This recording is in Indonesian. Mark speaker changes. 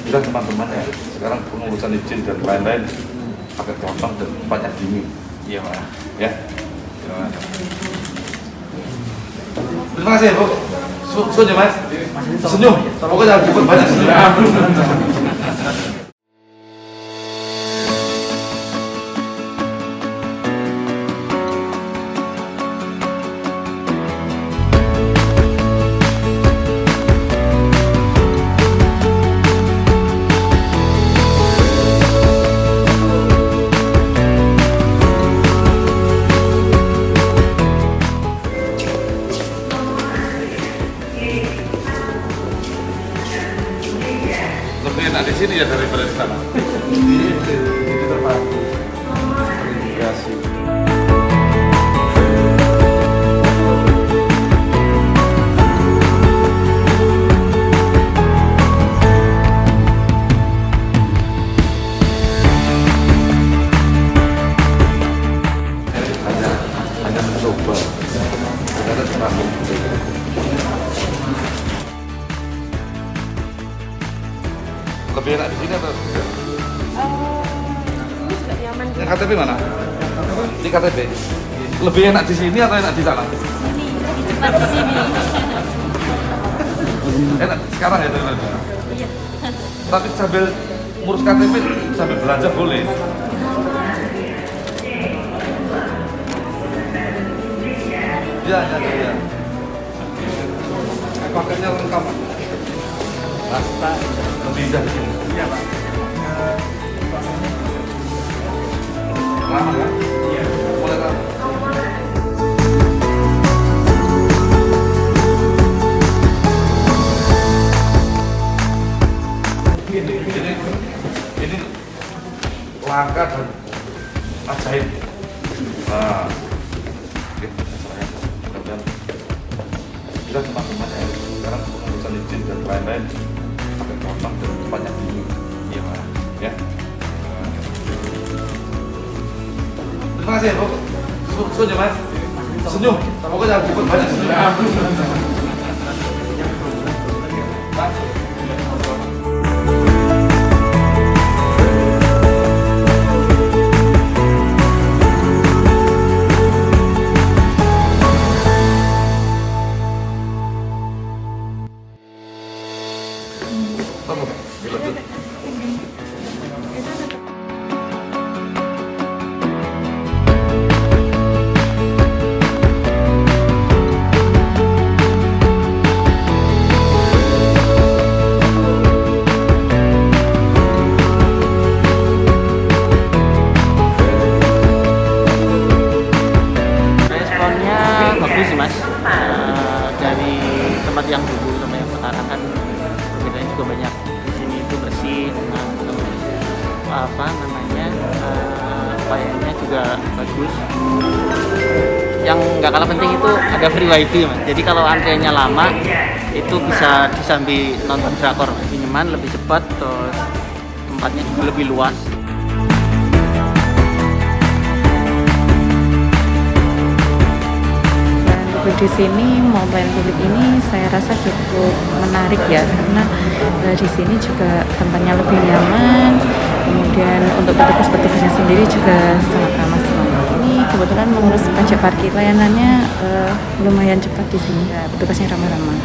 Speaker 1: bilang teman-teman ya, sekarang pengurusan izin dan lain-lain agak gampang dan tempatnya dingin.
Speaker 2: Iya Pak.
Speaker 1: Ya. Terima kasih ya Bu. Senyum Mas. Senyum. Pokoknya bukan banyak senyum. Lebih enak di sini ya daripada di sana. Ini terpadu. Integrasi. Hanya mencoba. Karena terpadu. Lebih enak di sini atau?
Speaker 3: Ini juga nyaman.
Speaker 1: Yang KTP mana? Di KTP. Lebih enak di sini atau enak di sana?
Speaker 3: Ini lebih cepat di sini.
Speaker 1: Enak sekarang ya daripada.
Speaker 3: Iya.
Speaker 1: Tapi sambil ngurus KTP sambil belanja boleh. Iya, iya. Paketnya lengkap. Pasta lebih dari sini. Iya Pak. Lama kan? Iya. Boleh kan? Ini langka dan ajaib. Nah, mudah-mudahan kita teman-teman ya, sekarang pengurusan izin dan lain-lain agak gampang dan tempatnya dingin.
Speaker 2: Iya Pak.
Speaker 1: Ya. Terima kasih ya Bu. Senyum Mas. Senyum. Pokoknya bukan banyak senyum. Tunggu, dilanjut.
Speaker 2: Responnya bagus sih Mas. Dari tempat yang dulu sama yang sekarang kan perbedaannya juga banyak. Di sini itu bersih, dengan terus apa namanya pelayanannya juga bagus. Yang nggak kalah penting itu ada free wifi Mas. Jadi kalau antriannya lama itu bisa disambi nonton drakor, lebih nyaman, lebih cepat, terus tempatnya juga lebih luas.
Speaker 4: Di sini mall pelayanan publik ini saya rasa cukup menarik ya, karena di sini juga tempatnya lebih nyaman, kemudian untuk petugas-petugasnya sendiri juga sangat ramah semua. Ini kebetulan mengurus pajak parkir, layanannya lumayan cepat di sini, ya, petugasnya ramah-ramah.